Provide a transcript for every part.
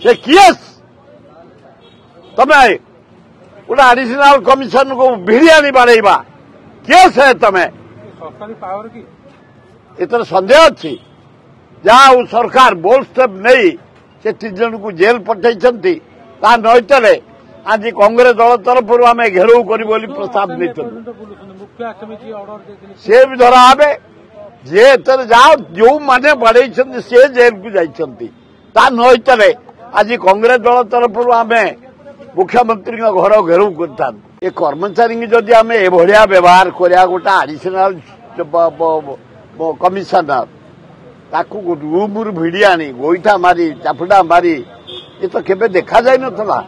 से किए तमे गोटे आडिशनाल कमिशन को भिड़ियानी बाड़ेबा किए से तमे सरकारी पावर की एतर संदेह अच्छी जहाँ सरकार बोल्ड स्टेप नहीं से 3 जन को जेल पठाई नईतले आज कांग्रेस दल तरफ आम घेराव कर प्रस्ताव नहीं सी भी धरा हे जे जहाँ जो मैंने बढ़े सी जेल को जाती नईतले आज कांग्रेस दल तरफ आम मुख्यमंत्री घर घेराव कर कर्मचारी जदि आम एभलिया व्यवहार करा गोटे आडिशनाल कमिशनर ताकू रूम भिड़ी आनी गोईठा मारी चापुड़ा मारी ये तो केबे देखा जाई नथला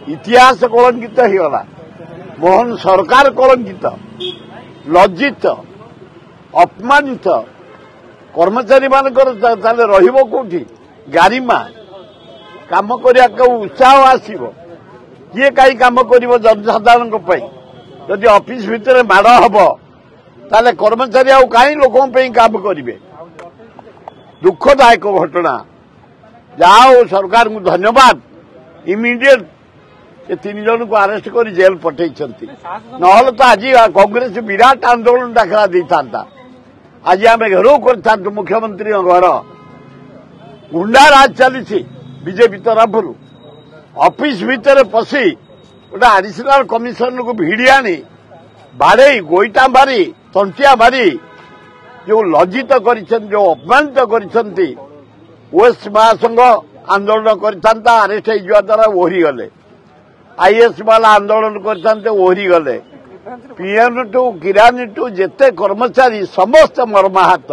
इतिहास कलंकित होगला मोहन सरकार कलंकित लज्जित अपमानित कर्मचारी मानकर ताले रहिबो कोठी गारिमा काम करिया को उत्साह आसीबो किए कई काम करिवो जनसाधारण को पई जदि ऑफिस भितर माड़ हबो ताले कर्मचारी आउ कई लोकों पे काम करिवे दुखदायक घटना जाओ सरकार को धन्यवाद इमीडिएट 3 जन को अरेस्ट कर जेल पठे ना तो आज कांग्रेस विराट आंदोलन डाकरा दे था आज आम घेराव कर मुख्यमंत्री घर गुंडा राज चली बीजेपी तरफ ऑफिस भितर पशि गोटे आडिशनाल कमिशन को भिड़ी आनी बाड़े गोईटा मारी तंटिया मारी जो लज्जित कर जो अपमानित कर ओएस महासंघ आंदोलन करता अरेस्ट हो द्वारा ओहरी गले आईएएस वाला आंदोलन करते ओहरी गले पीएन टू किरानी टू जेते कर्मचारी समस्त मर्माहत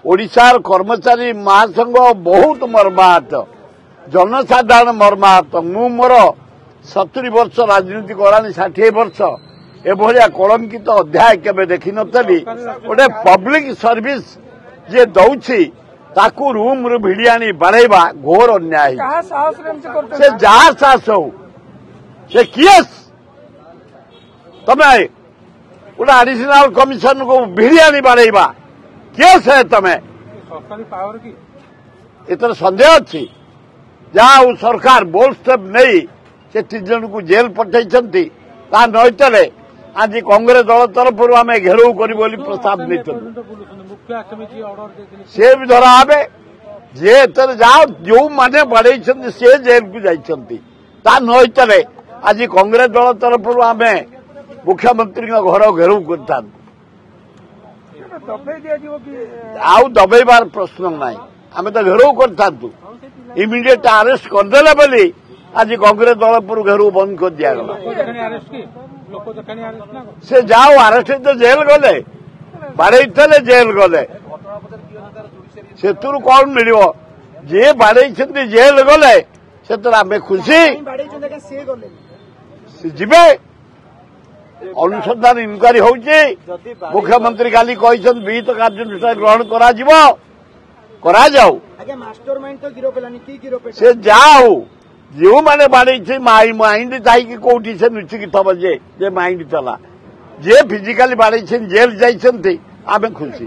ओडिशार कर्मचारी महासंघ बहुत मर्माहत जनसाधारण मर्माहत मु मोर 70 वर्ष राजनीति करानी 60 वर्ष एभलिया कलंकित अध्याय केबे देखि नथली गोटे पब्लिक सर्विस जे दउछि ताकू रूम रु भिड़ी आनी बाड़ेबा घोर अन्याय से जहाँ साहस हो से किए तमे गोटे आडिशनाल कमिशन को भिड़ी आनी बाड़ेबा किए से तमे सरकारी पावर की एतर संदेह अच्छी जहाँ सरकार बोल्ड स्टेप नहीं से 3 जन को जेल पठाई नईतले आज कांग्रेस दल तरफ आम घेराव कर प्रस्ताव नहीं सी भी धरा हे जे जहाँ जो मैंने बढ़े सी जेल को जाती नईतले आज कांग्रेस दल तरफ आम मुख्यमंत्री घर घेराव कर दबेबार प्रश्न ना आम तो घेराव कर इमीडिएट अरेस्ट करदेला बोली आज कांग्रेस दल पर घेराव बंद कर दिगला से जाओ अरेस्ट तो जेल गले बाड़े जेल गले से कौन मिल जे बाड़े जेल गले से आम खुशी जीवे अनुसंधान इनक्वारी हो मुख्यमंत्री काली विहित कार्यानुष्ठान ग्रहण करा जाऊ से जाओ जो मैंने बाड़े माइंड थी कौटी से नुचिकी थब जे माइंड चला जे फिजिकाली बाड़े जेल जाइए आम खुशी।